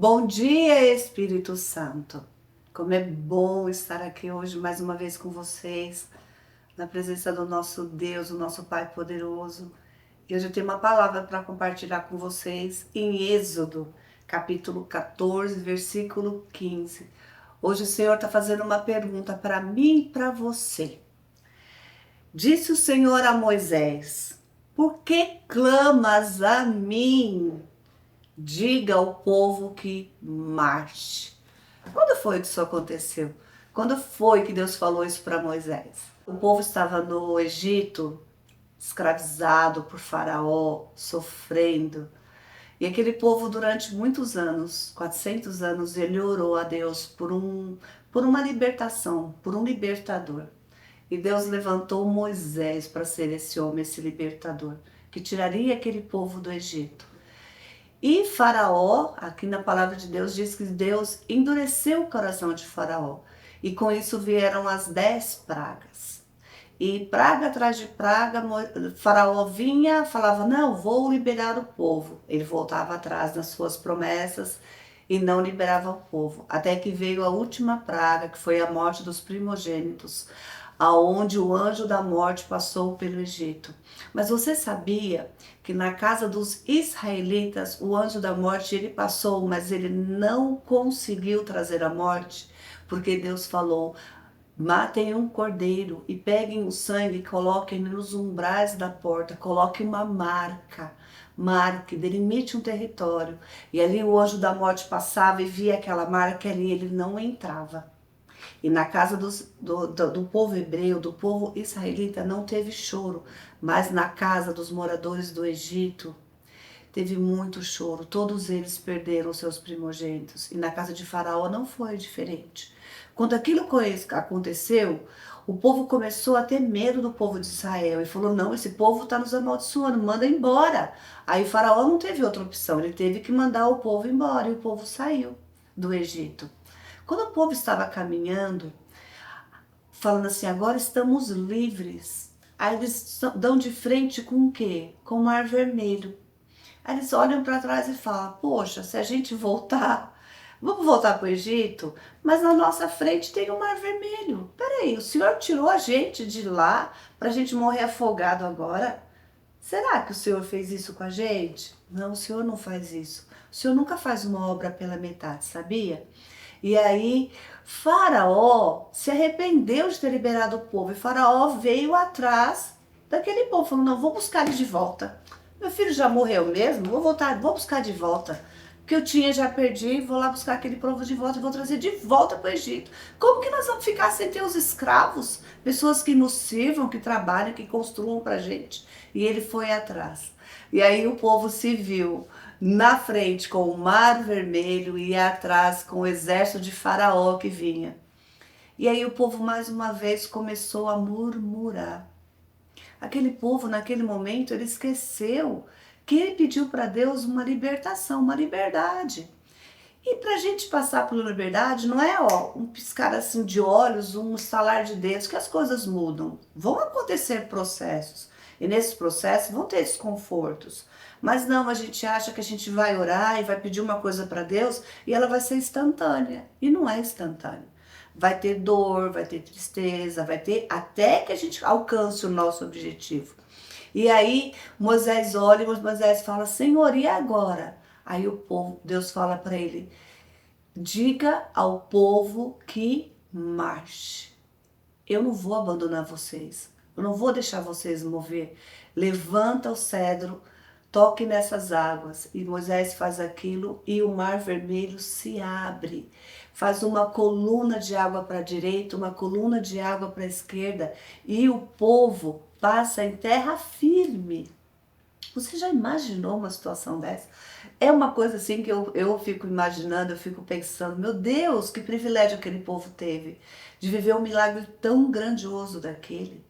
Bom dia, Espírito Santo. Como é bom estar aqui hoje mais uma vez com vocês, na presença do nosso Deus, o nosso Pai poderoso. E hoje eu tenho uma palavra para compartilhar com vocês em Êxodo, capítulo 14, versículo 15. Hoje o Senhor está fazendo uma pergunta para mim e para você. Disse o Senhor a Moisés: Por que clamas a mim? Diga ao povo que marche. Quando foi que isso aconteceu? Quando foi que Deus falou isso para Moisés? O povo estava no Egito, escravizado por Faraó, sofrendo. E aquele povo, durante muitos anos, 400 anos, ele orou a Deus por uma libertação, por um libertador. E Deus levantou Moisés para ser esse homem, esse libertador, que tiraria aquele povo do Egito. E Faraó, aqui na palavra de Deus, diz que Deus endureceu o coração de Faraó. E com isso vieram as 10 pragas. E praga atrás de praga, Faraó vinha, falava, não, vou liberar o povo. Ele voltava atrás nas suas promessas e não liberava o povo. Até que veio a última praga, que foi a morte dos primogênitos, aonde o anjo da morte passou pelo Egito. Mas você sabia que na casa dos israelitas o anjo da morte ele passou, mas ele não conseguiu trazer a morte, porque Deus falou: matem um cordeiro e peguem o sangue e coloquem nos umbrais da porta, coloquem uma marque, delimite um território. E ali o anjo da morte passava e via aquela marca ali, ele não entrava. E na casa do povo hebreu, do povo israelita, não teve choro, mas na casa dos moradores do Egito, teve muito choro. Todos eles perderam seus primogênitos. E na casa de Faraó não foi diferente. Quando aquilo aconteceu, o povo começou a ter medo do povo de Israel e falou: não, esse povo está nos amaldiçoando, manda embora. Aí Faraó não teve outra opção, ele teve que mandar o povo embora e o povo saiu do Egito. Quando o povo estava caminhando, falando assim, agora estamos livres, aí eles dão de frente com o quê? Com o Mar Vermelho. Aí eles olham para trás e falam, poxa, se a gente voltar, vamos voltar para o Egito, mas na nossa frente tem o Mar Vermelho. Peraí, o Senhor tirou a gente de lá para a gente morrer afogado agora? Será que o Senhor fez isso com a gente? Não, o Senhor não faz isso. O Senhor nunca faz uma obra pela metade, sabia? E aí Faraó se arrependeu de ter liberado o povo. E Faraó veio atrás daquele povo, falando, não, vou buscar ele de volta. Meu filho já morreu mesmo, vou voltar, vou buscar de volta. O que eu tinha já perdi, vou lá buscar aquele povo de volta e vou trazer de volta para o Egito. Como que nós vamos ficar sem ter os escravos? Pessoas que nos sirvam, que trabalham, que construam para a gente. E ele foi atrás. E aí o povo se viu na frente com o Mar Vermelho e atrás com o exército de Faraó que vinha. E aí o povo mais uma vez começou a murmurar. Aquele povo, naquele momento, ele esqueceu que ele pediu para Deus uma libertação, uma liberdade. E para a gente passar pela liberdade, não é um piscar assim de olhos, um estalar de dedos, que as coisas mudam. Vão acontecer processos. E nesses processos vão ter desconfortos. Mas não, a gente acha que a gente vai orar e vai pedir uma coisa para Deus e ela vai ser instantânea. E não é instantânea. Vai ter dor, vai ter tristeza, vai ter até que a gente alcance o nosso objetivo. E aí Moisés olha e Moisés fala, Senhor, e agora? Aí o povo, Deus fala para ele, diga ao povo que marche. Eu não vou abandonar vocês. Eu não vou deixar vocês mover. Levanta o cedro, toque nessas águas. E Moisés faz aquilo e o Mar Vermelho se abre. Faz uma coluna de água para a direita, uma coluna de água para a esquerda. E o povo passa em terra firme. Você já imaginou uma situação dessa? É uma coisa assim que eu fico imaginando, eu fico pensando, meu Deus, que privilégio aquele povo teve de viver um milagre tão grandioso daquele.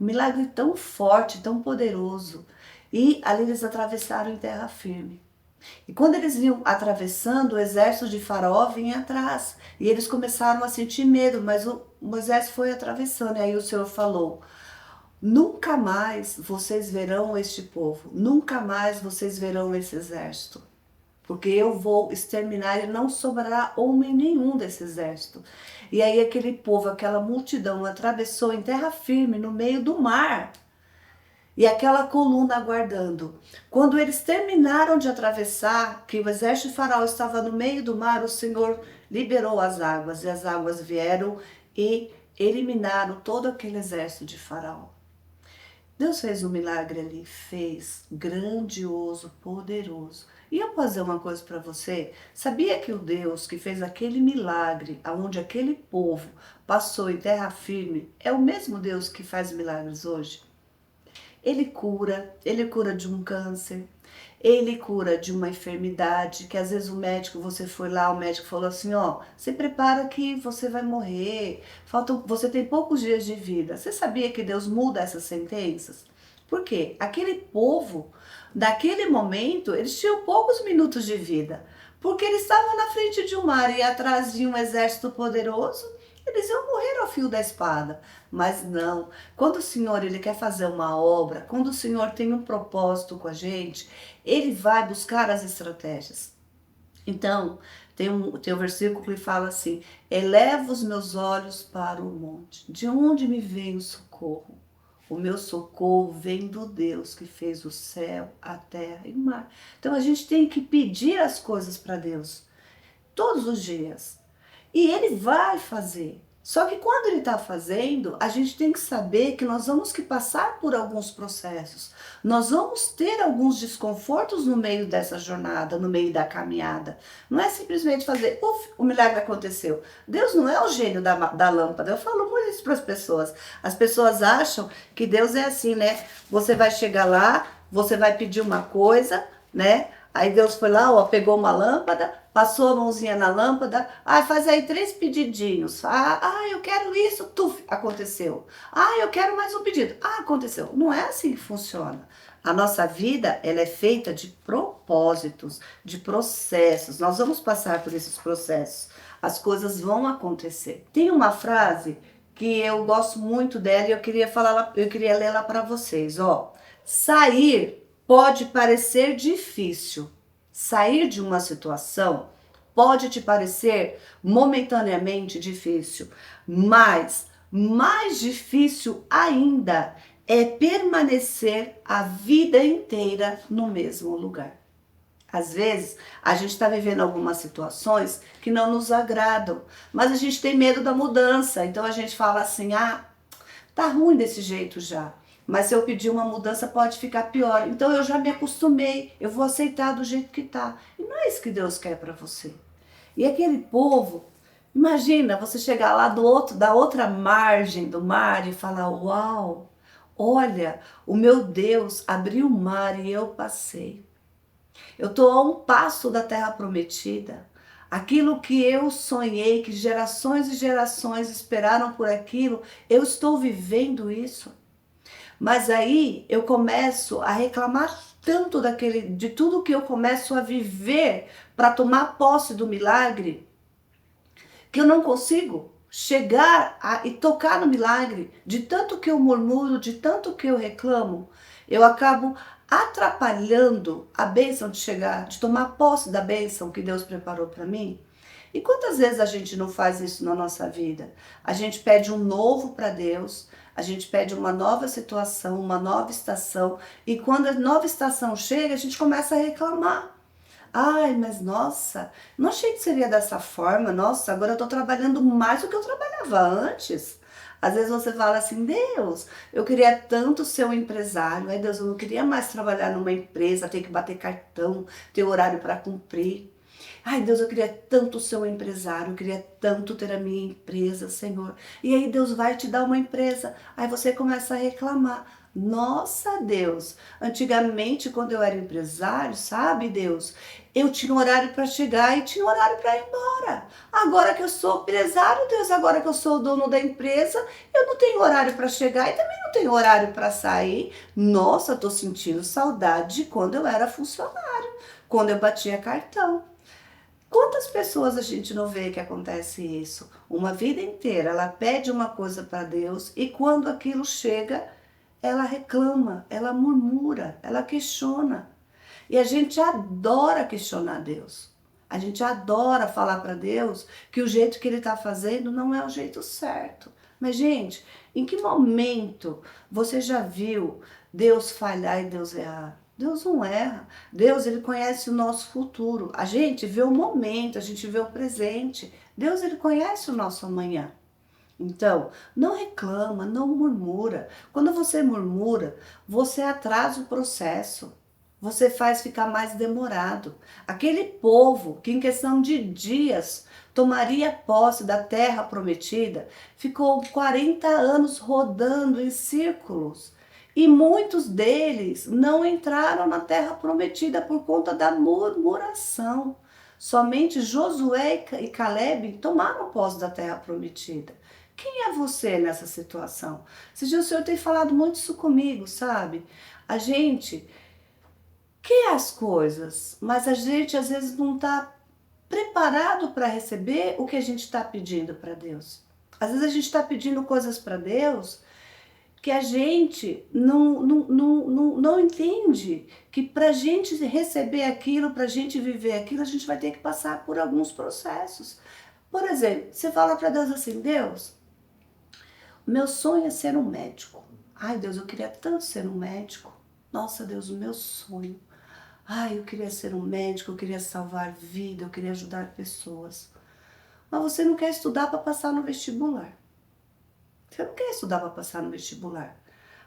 Um milagre tão forte, tão poderoso. E ali eles atravessaram em terra firme. E quando eles iam atravessando, o exército de Faraó vinha atrás. E eles começaram a sentir medo, mas o Moisés foi atravessando. E aí o Senhor falou, nunca mais vocês verão este povo, nunca mais vocês verão esse exército, porque eu vou exterminar e não sobrará homem nenhum desse exército. E aí aquele povo, aquela multidão atravessou em terra firme no meio do mar. E aquela coluna aguardando. Quando eles terminaram de atravessar, que o exército de Faraó estava no meio do mar, o Senhor liberou as águas, e as águas vieram e eliminaram todo aquele exército de Faraó. Deus fez um milagre ali, fez grandioso, poderoso. E eu posso dizer uma coisa para você? Sabia que o Deus que fez aquele milagre, aonde aquele povo passou em terra firme, é o mesmo Deus que faz milagres hoje? Ele cura de um câncer, ele cura de uma enfermidade, que às vezes o médico, você foi lá, o médico falou assim, ó, se prepara que você vai morrer, você tem poucos dias de vida. Você sabia que Deus muda essas sentenças? Por quê? Aquele povo, naquele momento, eles tinham poucos minutos de vida, porque eles estavam na frente de um mar e atrás de um exército poderoso, eles iam morrer ao fio da espada. Mas não, quando o Senhor ele quer fazer uma obra, quando o Senhor tem um propósito com a gente, ele vai buscar as estratégias. Então, tem um versículo que fala assim, eleva os meus olhos para o monte, de onde me vem o socorro? O meu socorro vem do Deus que fez o céu, a terra e o mar. Então a gente tem que pedir as coisas para Deus, todos os dias. E ele vai fazer. Só que quando ele está fazendo, a gente tem que saber que nós vamos que passar por alguns processos. Nós vamos ter alguns desconfortos no meio dessa jornada, no meio da caminhada. Não é simplesmente fazer, o milagre aconteceu. Deus não é o gênio da lâmpada. Eu falo muito isso para as pessoas. As pessoas acham que Deus é assim, né? Você vai chegar lá, você vai pedir uma coisa, né? Aí Deus foi lá, ó, pegou uma lâmpada, passou a mãozinha na lâmpada, faz aí 3 pedidinhos. Eu quero isso, tuf, aconteceu. Eu quero mais um pedido. Aconteceu. Não é assim que funciona. A nossa vida, ela é feita de propósitos, de processos. Nós vamos passar por esses processos. As coisas vão acontecer. Tem uma frase que eu gosto muito dela e eu queria ler ela para vocês, ó. Sair pode parecer difícil. Sair de uma situação pode te parecer momentaneamente difícil, mas mais difícil ainda é permanecer a vida inteira no mesmo lugar. Às vezes, a gente está vivendo algumas situações que não nos agradam, mas a gente tem medo da mudança, então a gente fala assim, tá ruim desse jeito já. Mas se eu pedir uma mudança pode ficar pior. Então eu já me acostumei, eu vou aceitar do jeito que tá. E não é isso que Deus quer para você. E aquele povo, imagina você chegar lá da outra margem do mar e falar, uau, olha, o meu Deus abriu o mar e eu passei. Eu estou a um passo da terra prometida. Aquilo que eu sonhei, que gerações e gerações esperaram por aquilo, eu estou vivendo isso. Mas aí eu começo a reclamar tanto de tudo que eu começo a viver para tomar posse do milagre, que eu não consigo chegar e tocar no milagre. De tanto que eu murmuro, de tanto que eu reclamo, eu acabo atrapalhando a bênção de chegar, de tomar posse da bênção que Deus preparou para mim. E quantas vezes a gente não faz isso na nossa vida? A gente pede um novo para Deus, a gente pede uma nova situação, uma nova estação, e quando a nova estação chega, a gente começa a reclamar. Mas nossa, não achei que seria dessa forma, nossa, agora eu estou trabalhando mais do que eu trabalhava antes. Às vezes você fala assim, Deus, eu queria tanto ser um empresário, Deus, eu não queria mais trabalhar numa empresa, ter que bater cartão, ter horário para cumprir. Deus, eu queria tanto ser um empresário, eu queria tanto ter a minha empresa, Senhor. E aí Deus vai te dar uma empresa. Aí você começa a reclamar. Nossa, Deus, antigamente quando eu era empresário, sabe, Deus, eu tinha horário para chegar e tinha horário para ir embora. Agora que eu sou empresário, Deus, agora que eu sou o dono da empresa, eu não tenho horário para chegar e também não tenho horário para sair. Nossa, tô sentindo saudade de quando eu era funcionário, quando eu batia cartão. Quantas pessoas a gente não vê que acontece isso? Uma vida inteira, ela pede uma coisa para Deus e quando aquilo chega, ela reclama, ela murmura, ela questiona. E a gente adora questionar Deus. A gente adora falar para Deus que o jeito que ele está fazendo não é o jeito certo. Mas, gente, em que momento você já viu Deus falhar e Deus errar? Deus não erra. Deus, ele conhece o nosso futuro. A gente vê o momento, a gente vê o presente. Deus, ele conhece o nosso amanhã. Então, não reclama, não murmura. Quando você murmura, você atrasa o processo. Você faz ficar mais demorado. Aquele povo que em questão de dias tomaria posse da terra prometida, ficou 40 anos rodando em círculos. E muitos deles não entraram na terra prometida por conta da murmuração. Somente Josué e Caleb tomaram posse da terra prometida. Quem é você nessa situação? Esse dia o Senhor tem falado muito isso comigo, sabe? A gente quer as coisas, mas a gente às vezes não está preparado para receber o que a gente está pedindo para Deus. Às vezes a gente está pedindo coisas para Deus que a gente não entende que para a gente receber aquilo, para a gente viver aquilo, a gente vai ter que passar por alguns processos. Por exemplo, você fala para Deus assim, Deus, meu sonho é ser um médico. Ai, Deus, eu queria tanto ser um médico. Nossa, Deus, o meu sonho. Ai, eu queria ser um médico, eu queria salvar vida, eu queria ajudar pessoas. Mas você não quer estudar para passar no vestibular. Você não quer estudar para passar no vestibular.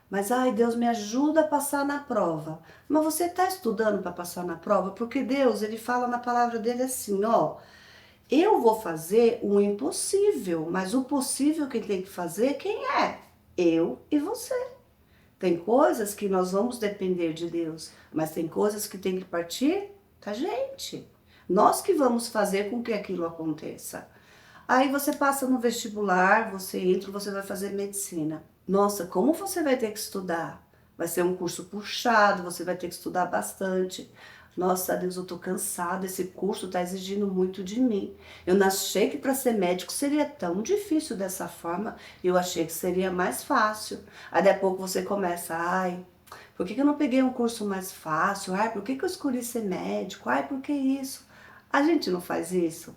Mas, ai, Deus, me ajuda a passar na prova. Mas você está estudando para passar na prova? Porque Deus, ele fala na palavra dele assim, ó, eu vou fazer o impossível, mas o possível quem tem que fazer, quem é? Eu e você. Tem coisas que nós vamos depender de Deus, mas tem coisas que tem que partir da gente. Nós que vamos fazer com que aquilo aconteça. Aí você passa no vestibular, você entra, você vai fazer medicina. Nossa, como você vai ter que estudar? Vai ser um curso puxado, você vai ter que estudar bastante. Nossa, Deus, eu tô cansada, esse curso tá exigindo muito de mim. Eu não achei que para ser médico seria tão difícil dessa forma, eu achei que seria mais fácil. Aí daqui a pouco você começa, ai, por que eu não peguei um curso mais fácil? Ai, por que eu escolhi ser médico? Ai, por que isso? A gente não faz isso.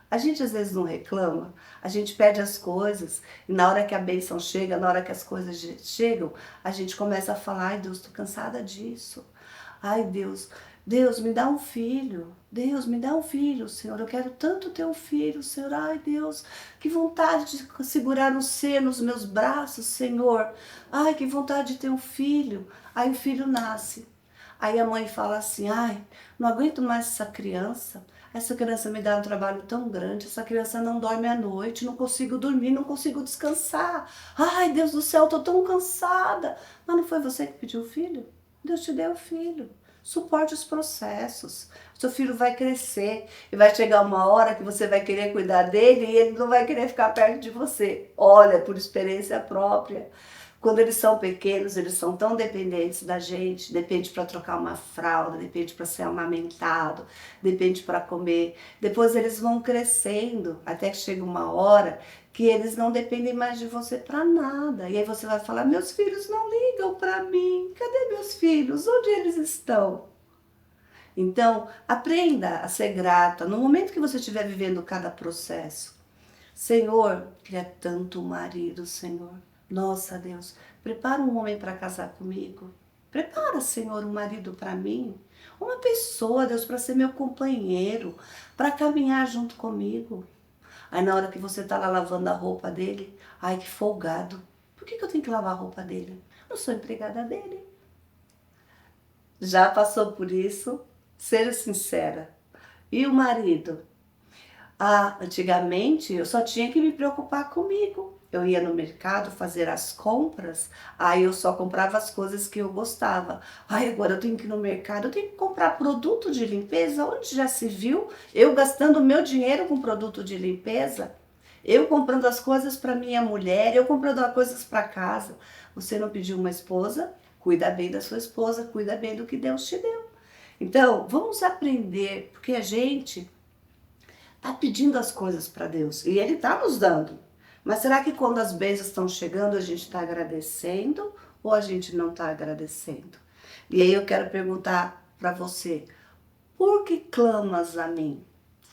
A gente às vezes não reclama, a gente pede as coisas e na hora que a bênção chega, na hora que as coisas chegam, a gente começa a falar, ai Deus, estou cansada disso. Ai Deus, Deus me dá um filho, Deus me dá um filho, Senhor, eu quero tanto ter um filho, Senhor, ai Deus, que vontade de segurar no seno nos meus braços, Senhor, ai que vontade de ter um filho. Aí o filho nasce, aí a mãe fala assim, ai, não aguento mais essa criança me dá um trabalho tão grande, essa criança não dorme à noite, não consigo dormir, não consigo descansar. Ai, Deus do céu, estou tão cansada. Mas não foi você que pediu o filho? Deus te deu o filho. Suporte os processos. Seu filho vai crescer e vai chegar uma hora que você vai querer cuidar dele e ele não vai querer ficar perto de você. Olha, por experiência própria. Quando eles são pequenos, eles são tão dependentes da gente, depende para trocar uma fralda, depende para ser amamentado, depende para comer. Depois eles vão crescendo, até que chega uma hora que eles não dependem mais de você para nada. E aí você vai falar, meus filhos não ligam para mim, cadê meus filhos? Onde eles estão? Então, aprenda a ser grata no momento que você estiver vivendo cada processo. Senhor, queria tanto um marido, Senhor. Nossa, Deus, prepara um homem para casar comigo. Prepara, Senhor, um marido para mim. Uma pessoa, Deus, para ser meu companheiro, para caminhar junto comigo. Aí na hora que você está lá lavando a roupa dele, ai que folgado. Por que eu tenho que lavar a roupa dele? Não sou empregada dele. Já passou por isso? Seja sincera. E o marido? Ah, antigamente eu só tinha que me preocupar comigo. Eu ia no mercado fazer as compras, aí eu só comprava as coisas que eu gostava. Aí agora eu tenho que ir no mercado, eu tenho que comprar produto de limpeza. Onde já se viu eu gastando meu dinheiro com produto de limpeza? Eu comprando as coisas para minha mulher, eu comprando as coisas para casa. Você não pediu uma esposa? Cuida bem da sua esposa, cuida bem do que Deus te deu. Então, vamos aprender, porque a gente está pedindo as coisas para Deus e Ele está nos dando. Mas será que quando as bênçãos estão chegando a gente está agradecendo ou a gente não está agradecendo? E aí eu quero perguntar para você: por que clamas a mim?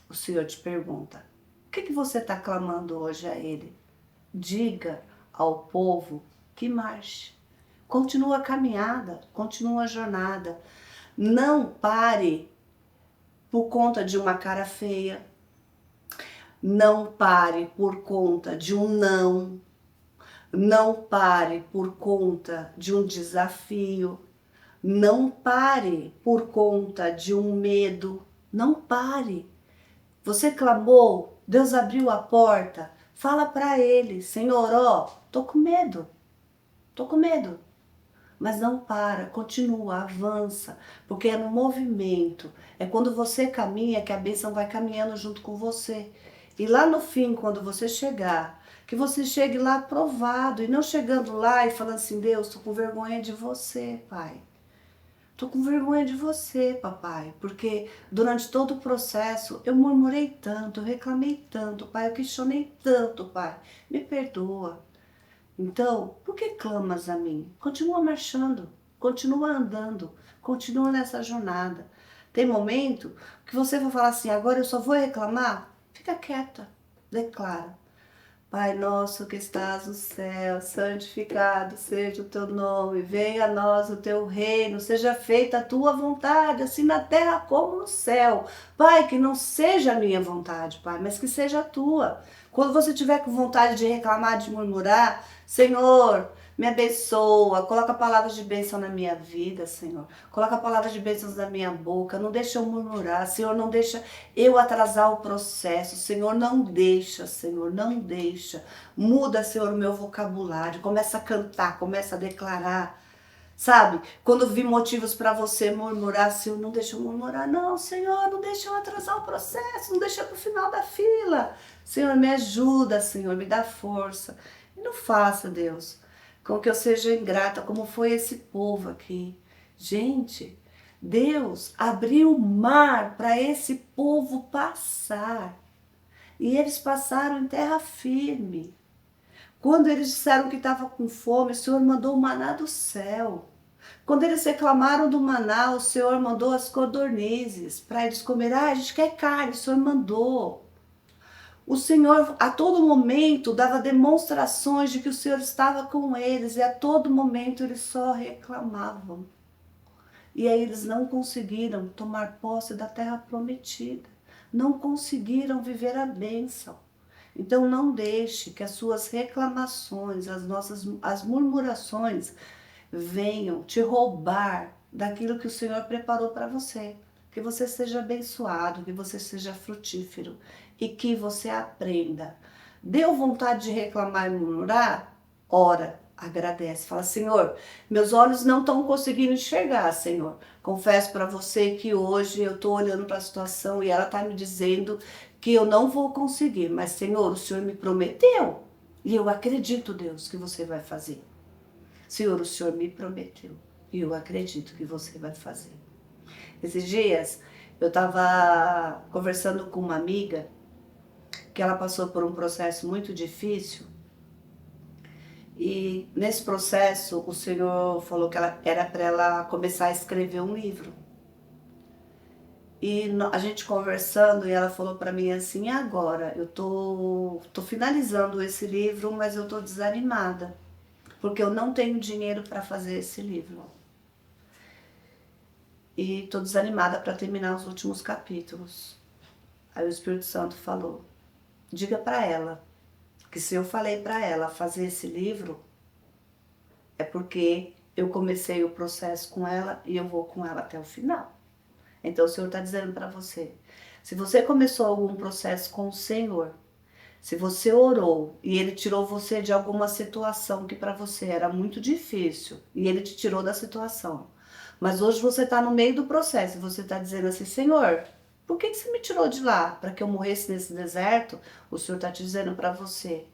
O Senhor te pergunta. O que você está clamando hoje a Ele? Diga ao povo que marche. Continua a caminhada, continua a jornada. Não pare por conta de uma cara feia. Não pare por conta de um não. Não pare por conta de um desafio. Não pare por conta de um medo. Não pare. Você clamou, Deus abriu a porta. Fala para Ele: Senhor, ó, tô com medo. Tô com medo. Mas não para, continua, avança, porque é no movimento, é quando você caminha que a bênção vai caminhando junto com você. E lá no fim, quando você chegar, que você chegue lá aprovado e não chegando lá e falando assim: Deus, tô com vergonha de você, Pai. Tô com vergonha de você, papai, porque durante todo o processo eu murmurei tanto, eu reclamei tanto, Pai, eu questionei tanto, Pai. Me perdoa. Então, por que clamas a mim? Continua marchando, continua andando, continua nessa jornada. Tem momento que você vai falar assim: agora eu só vou reclamar? Fica quieta, declara: Pai nosso que estás no céu, santificado seja o teu nome, venha a nós o teu reino, seja feita a tua vontade, assim na terra como no céu. Pai, que não seja a minha vontade, Pai, mas que seja a tua. Quando você tiver com vontade de reclamar, de murmurar, Senhor, me abençoa, coloca palavras de bênção na minha vida, Senhor. Coloca palavras de bênçãos na minha boca, não deixa eu murmurar, Senhor, não deixa eu atrasar o processo, Senhor, não deixa, Senhor, não deixa. Muda, Senhor, o meu vocabulário, começa a cantar, começa a declarar. Sabe, quando vi motivos para você murmurar, Senhor, não deixa eu murmurar, não, Senhor, não deixa eu atrasar o processo, não deixa eu pro final da fila. Senhor, me ajuda, Senhor, me dá força. E não faça, Deus, com que eu seja ingrata, como foi esse povo aqui. Gente, Deus abriu o mar para esse povo passar. E eles passaram em terra firme. Quando eles disseram que estavam com fome, o Senhor mandou o maná do céu. Quando eles reclamaram do maná, o Senhor mandou as codornizes para eles comerem. Ah, a gente quer carne, o Senhor mandou. O Senhor a todo momento dava demonstrações de que o Senhor estava com eles e a todo momento eles só reclamavam. E aí eles não conseguiram tomar posse da terra prometida. Não conseguiram viver a bênção. Então não deixe que as suas reclamações, as murmurações venham te roubar daquilo que o Senhor preparou para você. Que você seja abençoado, que você seja frutífero e que você aprenda. Deu vontade de reclamar e murmurar? Ora, agradece. Fala: Senhor, meus olhos não estão conseguindo enxergar, Senhor. Confesso para você que hoje eu estou olhando para a situação e ela está me dizendo que eu não vou conseguir. Mas, Senhor, o Senhor me prometeu. E eu acredito, Deus, que você vai fazer. Senhor, o Senhor me prometeu. E eu acredito que você vai fazer. Esses dias eu estava conversando com uma amiga que ela passou por um processo muito difícil. E nesse processo o Senhor falou que era para ela começar a escrever um livro. E a gente conversando, e ela falou para mim assim: agora eu tô finalizando esse livro, mas eu tô desanimada, porque eu não tenho dinheiro para fazer esse livro. E tô desanimada para terminar os últimos capítulos. Aí o Espírito Santo falou: diga para ela que se eu falei para ela fazer esse livro, é porque eu comecei o processo com ela e eu vou com ela até o final. Então o Senhor está dizendo para você: se você começou algum processo com o Senhor, se você orou e Ele tirou você de alguma situação que para você era muito difícil e Ele te tirou da situação, mas hoje você está no meio do processo e você está dizendo assim: Senhor, por que você me tirou de lá para que eu morresse nesse deserto? O Senhor está te dizendo para você: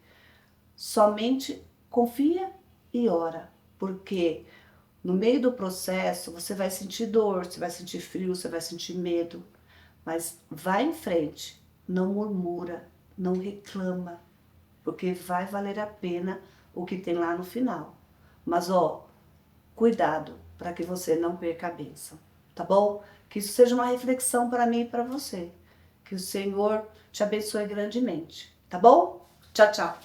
somente confia e ora, porque no meio do processo você vai sentir dor, você vai sentir frio, você vai sentir medo, mas vai em frente, não murmura, não reclama, porque vai valer a pena o que tem lá no final. Mas ó, cuidado para que você não perca a bênção. tá bom? Que isso seja uma reflexão para mim e para você. Que o Senhor te abençoe grandemente, tá bom? Tchau, tchau.